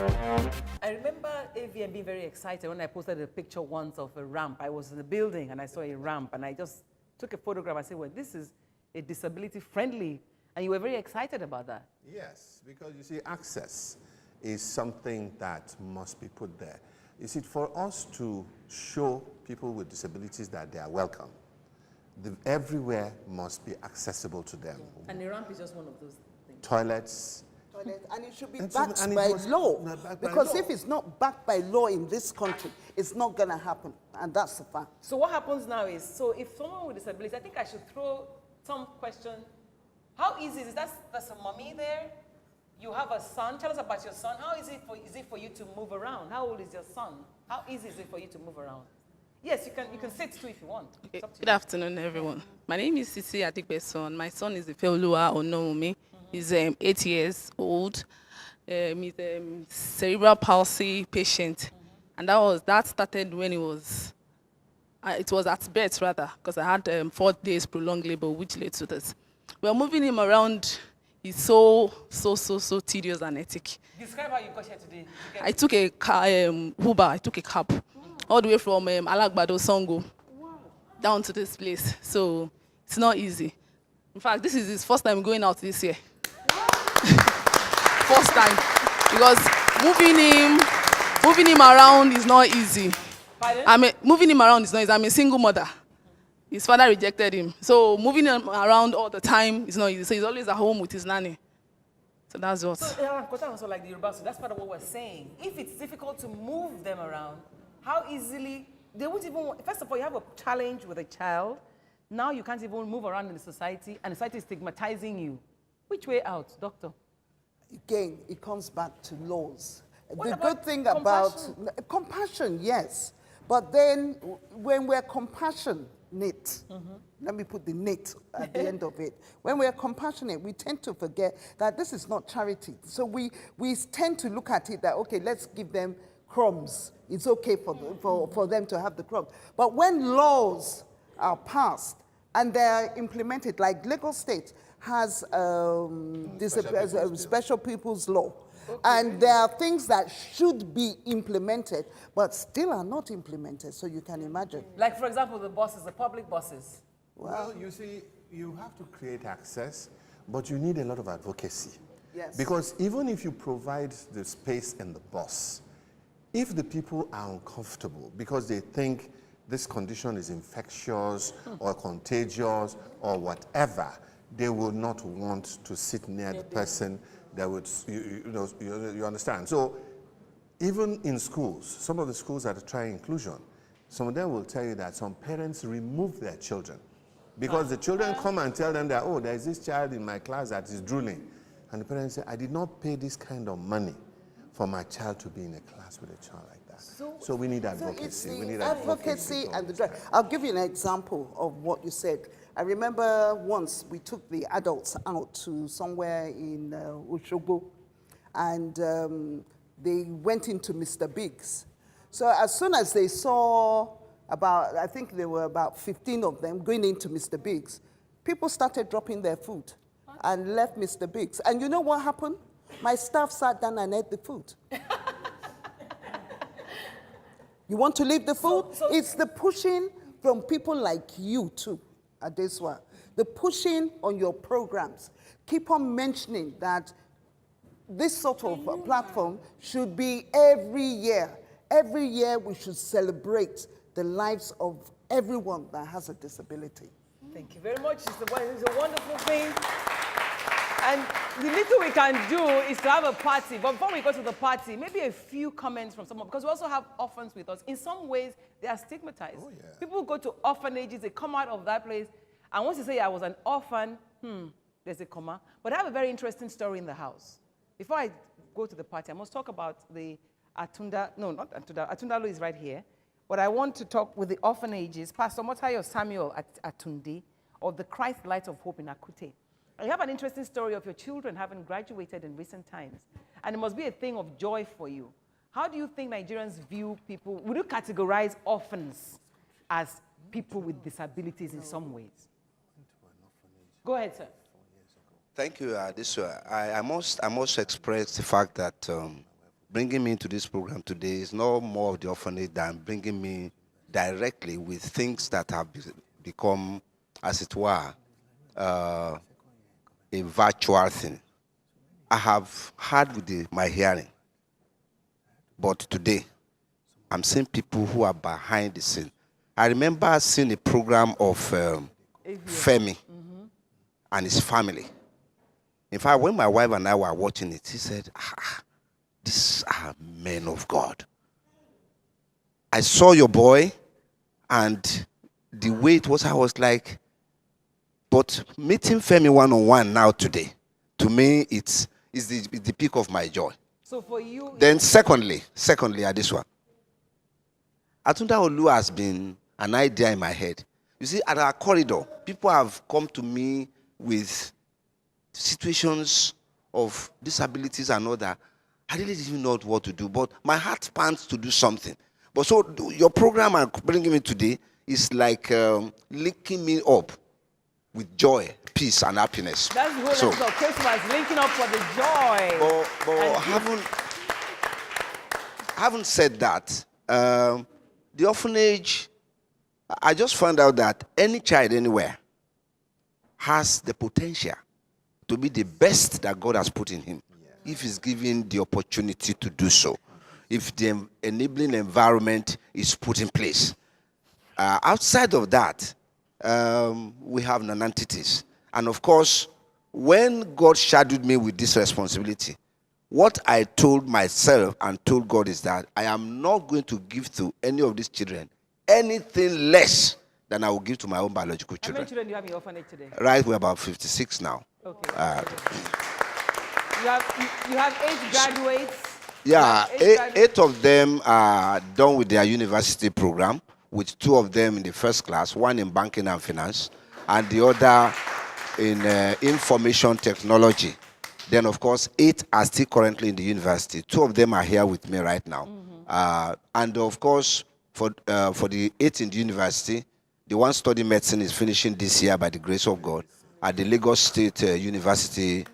I remember AVM being very excited when I posted a picture once of a ramp. I was in the building and I saw a ramp and I just took a photograph. I said, well, this is a disability friendly. And you were very excited about that. Yes, because you see, access is something that must be put there. You see, for us to show people with disabilities that they are welcome, everywhere must be accessible to them. And the ramp is just one of those things. Toilets. And it should be backed by law. Because if it's not backed by law in this country, it's not going to happen. And that's the fact. So what happens now is, so if someone with disabilities, I think I should throw some question. How easy is it? That's a mommy there. You have a son. Tell us about your son. How easy is it for you to move around? How old is your son? How easy is it for you to move around? Yes, you can sit too if you want. Okay. Good afternoon, everyone. My name is Sisi Adesuwa. My son is Adesuwa Onyenokwe. He's 8 years old. He's a cerebral palsy patient, and that started when it was at birth rather, because I had 4 days prolonged labor, which led to this. Well, moving him around is so tedious and hectic. Describe how you got here today. I took a Uber. I took a cab all the way from Alagbado Songo down to this place. So it's not easy. In fact, this is his first time going out this year. First time, because moving him around is not easy. Pardon? Moving him around is not easy. I'm a single mother. His father rejected him, so moving him around all the time is not easy. So he's always at home with his nanny. So that's what. So also like the Yoruba, so that's part of what we're saying. If it's difficult to move them around, how easily they won't even. First of all, you have a challenge with a child. Now you can't even move around in the society, and the society is stigmatizing you. Which way out, doctor? Again, it comes back to laws. What the about good thing compassion? about compassion, yes. But then when we're compassionate, let me put the knit at the end of it. When we're compassionate, we tend to forget that this is not charity. So we tend to look at it that, okay, let's give them crumbs. It's okay for them to have the crumbs. But when laws are passed and they're implemented, like Lagos State has special people's law. Okay. And there are things that should be implemented, but still are not implemented, so you can imagine. Like, for example, the buses, the public buses. Well, you see, you have to create access, but you need a lot of advocacy. Yes. Because even if you provide the space in the bus, if the people are uncomfortable because they think this condition is infectious or contagious or whatever, they will not want to sit near the person that would, you understand. So even in schools, some of the schools that are trying inclusion, some of them will tell you that some parents remove their children because the children come and tell them that, oh, there is this child in my class that is drooling. And the parents say, I did not pay this kind of money for my child to be in a class with a child like that. So we need advocacy. We need advocacy and the drive. I'll give you an example of what you said. I remember once we took the adults out to somewhere in Oshogbo, and they went into Mr. Biggs. So as soon as they saw I think there were about 15 of them going into Mr. Biggs, people started dropping their food and left Mr. Biggs. And you know what happened? My staff sat down and ate the food. You want to leave the food? It's the pushing from people like you too, Adesuwa. The pushing on your programs. Keep on mentioning that this sort of platform should be every year. Every year we should celebrate the lives of everyone that has a disability. Thank you very much. It's a wonderful thing. And the little we can do is to have a party. But before we go to the party, maybe a few comments from someone, because we also have orphans with us. In some ways, they are stigmatized. Oh, yeah. People go to orphanages, they come out of that place, and once you say, I was an orphan, there's a comma. But I have a very interesting story in the house. Before I go to the party, I must talk about the Atunda, no, not Atunda, Atundalo is right here. But I want to talk with the orphanages, Pastor Motayo Samuel Atundi, of the Christ Light of Hope in Akute. And you have an interesting story of your children having graduated in recent times. And it must be a thing of joy for you. How do you think Nigerians view people? Would you categorize orphans as people with disabilities in some ways? Go ahead, sir. Thank you, Adesuwa. I must express the fact that bringing me into this program today is no more of the orphanage than bringing me directly with things that have become, as it were, a virtual thing. I have had with my hearing, but today I'm seeing people who are behind the scene. I remember seeing a program of Femi and his family. In fact, when my wife and I were watching it, he said, these are men of God. I saw your boy, and the way it was, I was like, but meeting Femi one-on-one now today, to me, it's the peak of my joy. So for you... Then secondly, Adesuwa, Atunda Olu has been an idea in my head. You see, at our corridor, people have come to me with situations of disabilities and all that. I really didn't know what to do, but my heart pants to do something. But so your program and bringing me today is like linking me up with joy, peace, and happiness. That's the whole essence of Christmas, linking up for the joy. But having said that, the orphanage, I just found out that any child anywhere has the potential to be the best that God has put in him, if he's given the opportunity to do so, if the enabling environment is put in place. Outside of that, we have non-entities. And of course, when God shadowed me with this responsibility, what I told myself and told God is that I am not going to give to any of these children anything less than I will give to my own biological How children. many children do you have in your orphanage today? Right, we're about 56 now. Okay. You have 8 graduates. Yeah, You have 8 of them are done with their university program, with 2 of them in the first class, 1 in banking and finance, and the other in information technology. Then, of course, 8 are still currently in the university. 2 of them are here with me right now. And, of course, for the 8 in the university, the one studying medicine is finishing this year by the grace of God at the Lagos State University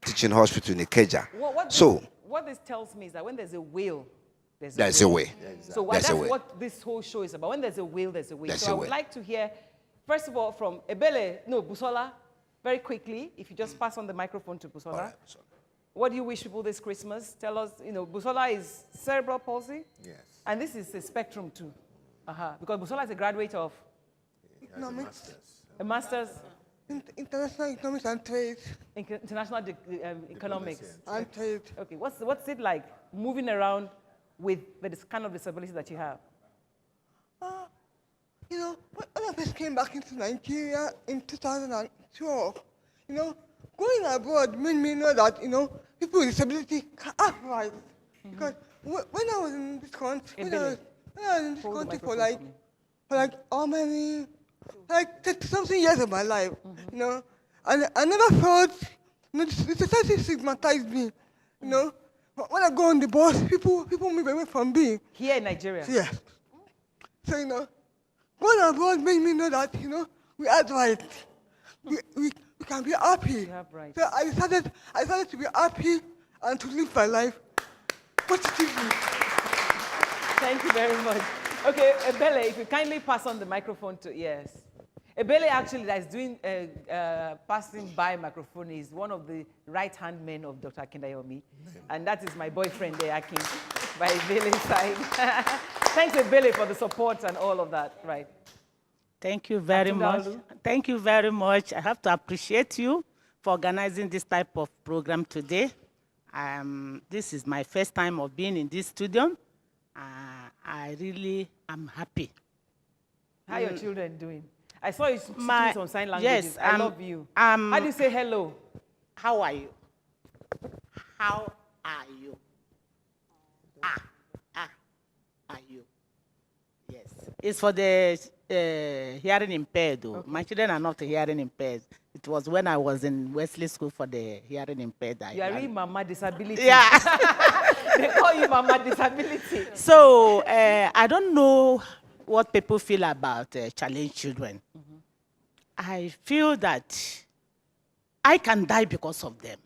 Teaching Hospital in Ikeja. What this tells me is that when there's a will, there's a way. Yeah, exactly. So that's what this whole show is about. When there's a will, there's a way. So I would like to hear, first of all, from Busola, very quickly, if you just pass on the microphone to Busola. Right. What do you wish people this Christmas? Tell us, Busola is cerebral palsy. Yes. And this is a spectrum too. Because Busola is a graduate of Economics. a master's International Economics and Trade. International Economics. And Trade. Okay, what's it like moving around with this kind of disability that you have? When I first came back into Nigeria in 2012, going abroad made me know that, people with disability can act right. Because when I was in this country, when I was in this country for like how many, like 30-something years of my life, and I never felt, the society stigmatized me, But when I go on the bus, people move away from me. Here in Nigeria? Yes. So, going abroad made me know that, we act right. We can be happy. You have right. So I decided to be happy and to live my life positively. Thank you very much. Okay, Ebele, if you kindly pass on the microphone to, yes. Ebele actually that is doing, passing by microphone is one of the right-hand men of Dr. Akindayomi. And that is my boyfriend there, Akin, by Ebele's side. Thanks, Ebele, for the support and all of that, right? Thank you very much. Thank you very much. I have to appreciate you for organizing this type of program today. This is my first time of being in this studio. I really am happy. How are your children doing? I saw you speaking some sign languages. Yes, I love you. How do you say hello? How are you? How are you? Are you? Yes. It's for the hearing impaired, though. Okay. My children are not hearing impaired. It was when I was in Wesley School for the hearing impaired. You are really Mama Disability. Yeah. They call you Mama Disability. So I don't know what people feel about challenged children. I feel that I can die because of them.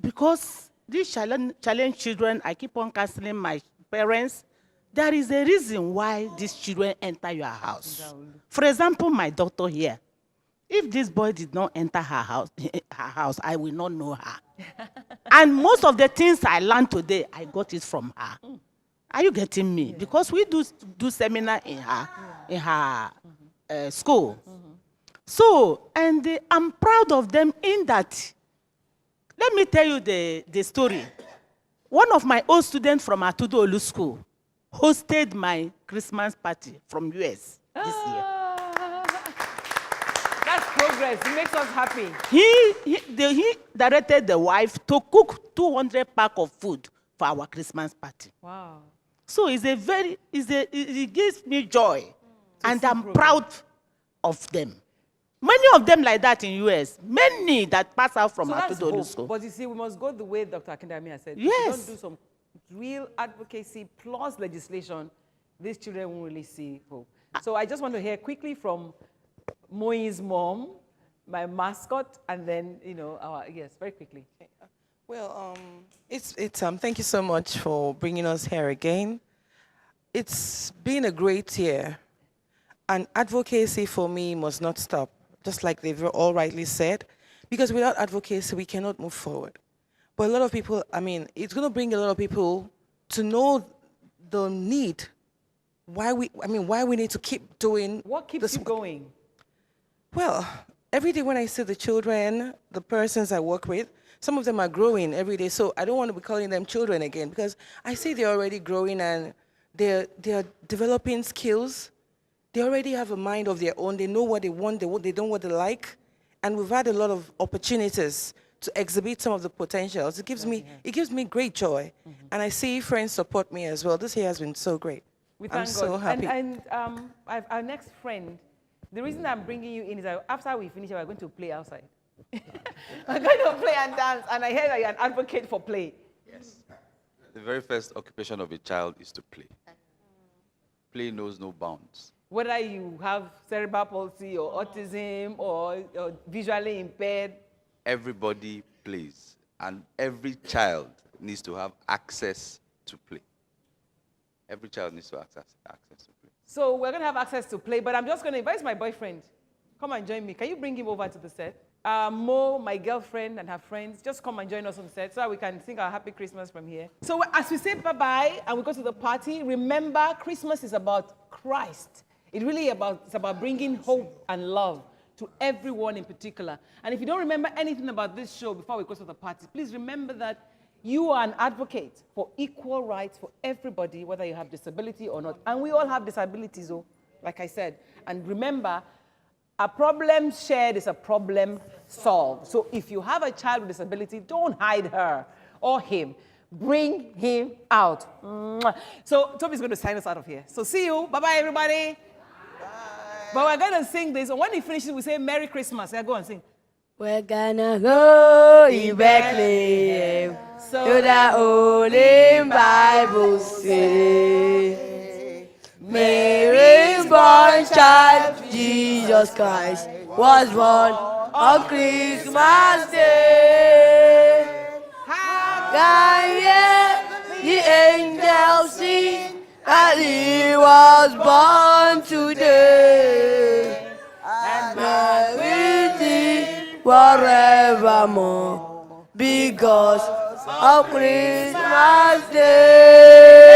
Because these challenge children, I keep on counseling my parents. There is a reason why these children enter your house. For example, my daughter here. If this boy did not enter her house, I will not know her. And most of the things I learned today, I got it from her. Are you getting me? Yeah. Because we do seminar in her school. So, and I'm proud of them in that. Let me tell you the story. One of my old students from Atudo School hosted my Christmas party from US this year. That's progress. It makes us happy. He directed the wife to cook 200 pack of food for our Christmas party. Wow. So it gives me joy. And I'm proud of them. Many of them like that in US. Many that pass out from Atudo School. But you see, we must go the way Dr. Akindami has said. Yes. If we don't do some real advocacy plus legislation, these children won't really see hope. So I just want to hear quickly from Moi's mom, my mascot, and then, yes, very quickly. Well, thank you so much for bringing us here again. It's been a great year, and advocacy for me must not stop, just like they've all rightly said, because without advocacy, we cannot move forward. But a lot of people, it's going to bring a lot of people to know the need, why we need to keep doing. What keeps you going? Well, every day when I see the children, the persons I work with, some of them are growing every day, so I don't want to be calling them children again, because I see they're already growing and they're developing skills. They already have a mind of their own. They know what they want, they know what they like, and we've had a lot of opportunities to exhibit some of the potentials. It gives me great joy, and I see friends support me as well. This year has been so great. I'm so happy. And our next friend, the reason I'm bringing you in is that after we finish, we're going to play outside. We're going to play and dance, and I heard that you're an advocate for play. Yes. The very first occupation of a child is to play. Play knows no bounds. Whether you have cerebral palsy or autism or visually impaired. Everybody plays, and every child needs to have access to play. Every child needs to have access to play. So we're going to have access to play, but I'm just going to invite my boyfriend. Come and join me. Can you bring him over to the set? Mo, my girlfriend, and her friends, just come and join us on set so that we can sing our Happy Christmas from here. So as we say bye-bye and we go to the party, remember Christmas is about Christ. It's about bringing hope and love to everyone in particular. And if you don't remember anything about this show before we go to the party, please remember that you are an advocate for equal rights for everybody, whether you have disability or not. And we all have disabilities, like I said. And remember, a problem shared is a problem solved. So if you have a child with disability, don't hide her or him. Bring him out. Mwah. So Toby's going to sign us out of here. So see you. Bye-bye, everybody. Bye. But we're going to sing this. And when he finishes, we say Merry Christmas. Yeah, go and sing. We're gonna go in Bethlehem, so the Holy Bible says. Mary's born child, Jesus Christ, was born on Christmas Day. And yet the angels sing that he was born today. And Mary did forevermore because of Christmas Day.